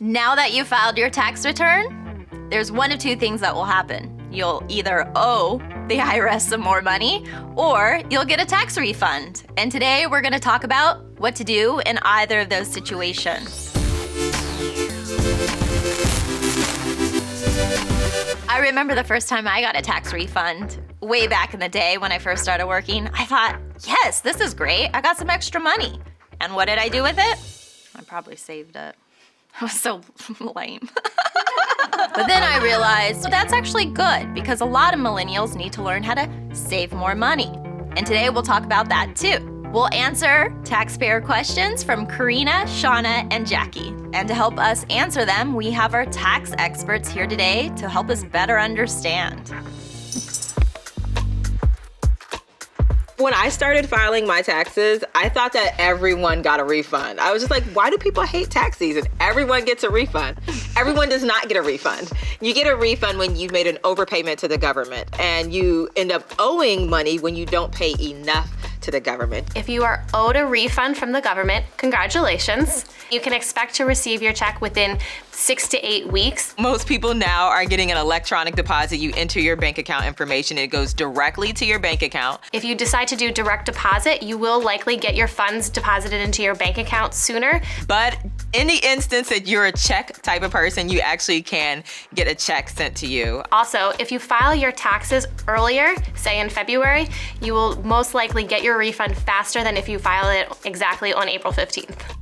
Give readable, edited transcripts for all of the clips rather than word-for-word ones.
Now that you filed your tax return, there's one of two things that will happen. You'll either owe the IRS some more money, or you'll get a tax refund. And today we're gonna talk about what to do in either of those situations. I remember the first time I got a tax refund, way back in the day when I first started working. I thought, yes, this is great. I got some extra money. And what did I do with it? I probably saved it. I was so lame. But then I realized that's actually good because a lot of millennials need to learn how to save more money. And today we'll talk about that too. We'll answer taxpayer questions from Karina, Shauna, and Jackie. And to help us answer them, we have our tax experts here today to help us better understand. When I started filing my taxes, I thought that everyone got a refund. I was just like, why do people hate tax season? Everyone gets a refund. Everyone does not get a refund. You get a refund when you've made an overpayment to the government, and you end up owing money when you don't pay enough to the government. If you are owed a refund from the government, congratulations. You can expect to receive your check within 6 to 8 weeks. Most people now are getting an electronic deposit. You enter your bank account information, it goes directly to your bank account. If you decide to do direct deposit, you will likely get your funds deposited into your bank account sooner. But in the instance that you're a check type of person, you actually can get a check sent to you. Also, if you file your taxes earlier, say in February, you will most likely get your refund faster than if you file it exactly on April 15th.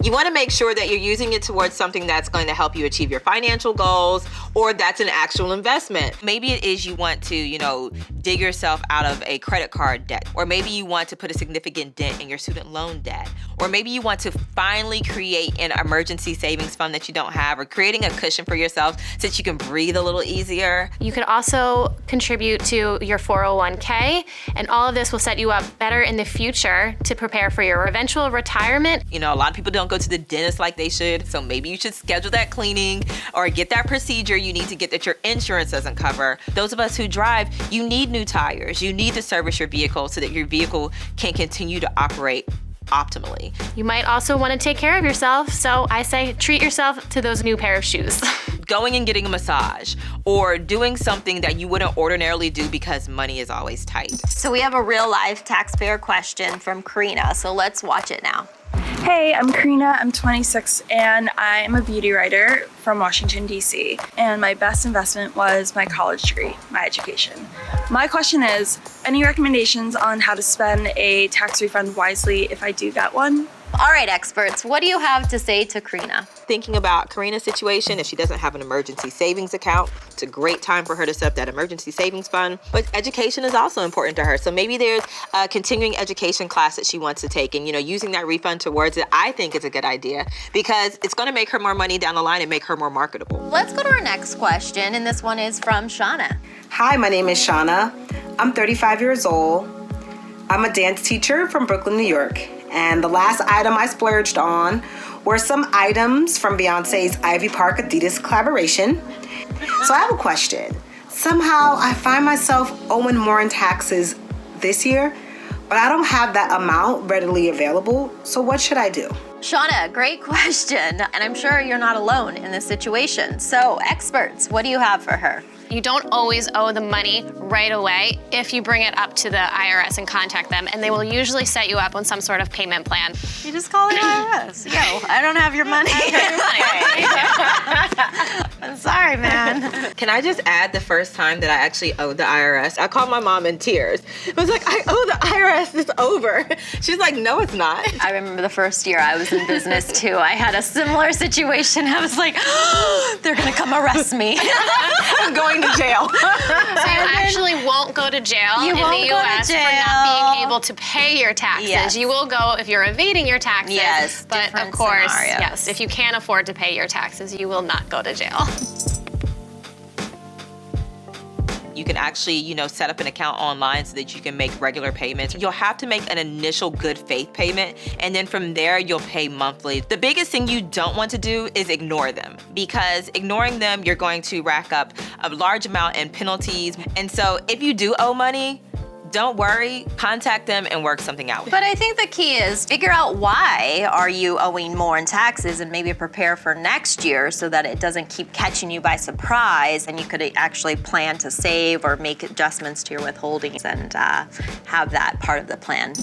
You want to make sure that you're using it towards something that's going to help you achieve your financial goals, or that's an actual investment. Maybe it is you want to, dig yourself out of a credit card debt, or maybe you want to put a significant dent in your student loan debt, or maybe you want to finally create an emergency savings fund that you don't have, or creating a cushion for yourself so that you can breathe a little easier. You could also contribute to your 401k, and all of this will set you up better in the future to prepare for your eventual retirement. A lot of people don't go to the dentist like they should, so maybe you should schedule that cleaning or get that procedure you need to get that your insurance doesn't cover. Those of us who drive, you need new tires. You need to service your vehicle so that your vehicle can continue to operate optimally. You might also want to take care of yourself, so I say treat yourself to those new pair of shoes. Going and getting a massage, or doing something that you wouldn't ordinarily do because money is always tight. So we have a real life taxpayer question from Karina, so let's watch it now. Hey, I'm Karina, I'm 26, and I'm a beauty writer from Washington, D.C. And my best investment was my college degree, my education. My question is, any recommendations on how to spend a tax refund wisely if I do get one? All right, experts, what do you have to say to Karina? Thinking about Karina's situation, if she doesn't have an emergency savings account, it's a great time for her to set up that emergency savings fund. But education is also important to her. So maybe there's a continuing education class that she wants to take, and using that refund towards it, I think is a good idea because it's going to make her more money down the line and make her more marketable. Let's go to our next question, and this one is from Shauna. Hi, my name is Shauna. I'm 35 years old. I'm a dance teacher from Brooklyn, New York. And the last item I splurged on were some items from Beyonce's Ivy Park Adidas collaboration. So I have a question. Somehow I find myself owing more in taxes this year, but I don't have that amount readily available. So what should I do? Shauna, great question. And I'm sure you're not alone in this situation. So experts, what do you have for her? You don't always owe the money right away if you bring it up to the IRS and contact them, and they will usually set you up on some sort of payment plan. You just call the IRS. Yo, I don't have your money. I'm sorry, man. Can I just add the first time that I actually owed the IRS? I called my mom in tears. I was like, I owe the IRS, it's over. She's like, no, it's not. I remember the first year I was in business too. I had a similar situation. I was like, oh, they're gonna come arrest me. I'm going to jail. So you actually won't go to jail in the U.S. for not being able to pay your taxes. Yes. You will go if you're evading your taxes. Yes, but different of course, scenarios. yes, if you can't afford to pay your taxes, you will not go to jail. You can actually, set up an account online so that you can make regular payments. You'll have to make an initial good faith payment, and then from there, you'll pay monthly. The biggest thing you don't want to do is ignore them, because ignoring them, you're going to rack up a large amount in penalties. And so if you do owe money, don't worry, contact them and work something out. But I think the key is figure out why are you owing more in taxes and maybe prepare for next year so that it doesn't keep catching you by surprise and you could actually plan to save or make adjustments to your withholdings and have that part of the plan.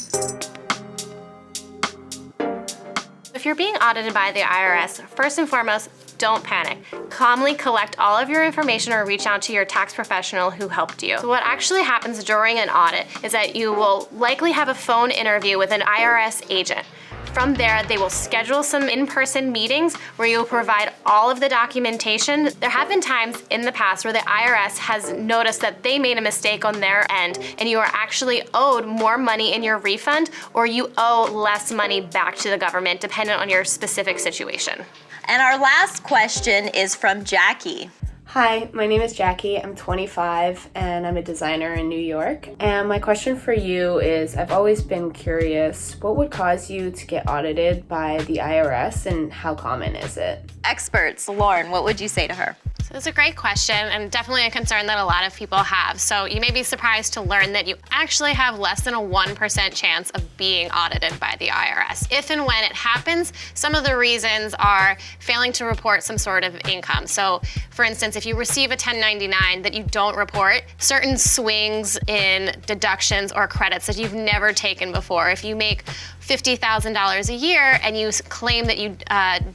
If you're being audited by the IRS, first and foremost, don't panic. Calmly collect all of your information or reach out to your tax professional who helped you. So what actually happens during an audit is that you will likely have a phone interview with an IRS agent. From there, they will schedule some in-person meetings where you'll provide all of the documentation. There have been times in the past where the IRS has noticed that they made a mistake on their end and you are actually owed more money in your refund or you owe less money back to the government dependent on your specific situation. And our last question is from Jackie. Hi, my name is Jackie. I'm 25 and I'm a designer in New York. And my question for you is, I've always been curious, what would cause you to get audited by the IRS and how common is it? Experts, Lauren, what would you say to her? So it's a great question and definitely a concern that a lot of people have. So you may be surprised to learn that you actually have less than a 1% chance of being audited by the IRS. If and when it happens, some of the reasons are failing to report some sort of income. So for instance, if you receive a 1099 that you don't report, certain swings in deductions or credits that you've never taken before. If you make $50,000 a year and you claim that you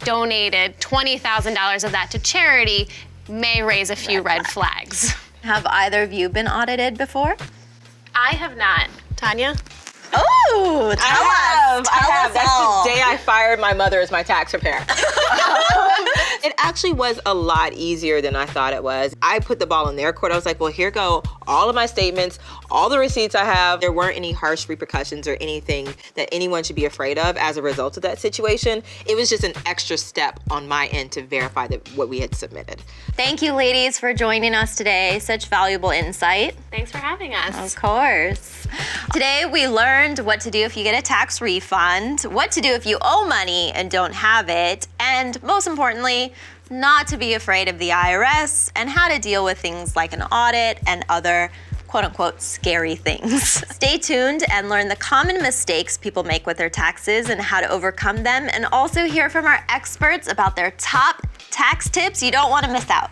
donated $20,000 of that to charity, may raise a few red flags. Have either of you been audited before? I have not. Tanya? Oh, I have. That's all. the day I fired my mother as my tax preparer. It actually was a lot easier than I thought it was. I put the ball in their court. I was like, well, here go all of my statements, all the receipts I have. There weren't any harsh repercussions or anything that anyone should be afraid of as a result of that situation. It was just an extra step on my end to verify that what we had submitted. Thank you, ladies, for joining us today. Such valuable insight. Thanks for having us. Of course. Today, we learned what to do if you get a tax refund, what to do if you owe money and don't have it, and most importantly, not to be afraid of the IRS and how to deal with things like an audit and other quote-unquote scary things. Stay tuned and learn the common mistakes people make with their taxes and how to overcome them, and also hear from our experts about their top tax tips you don't want to miss out.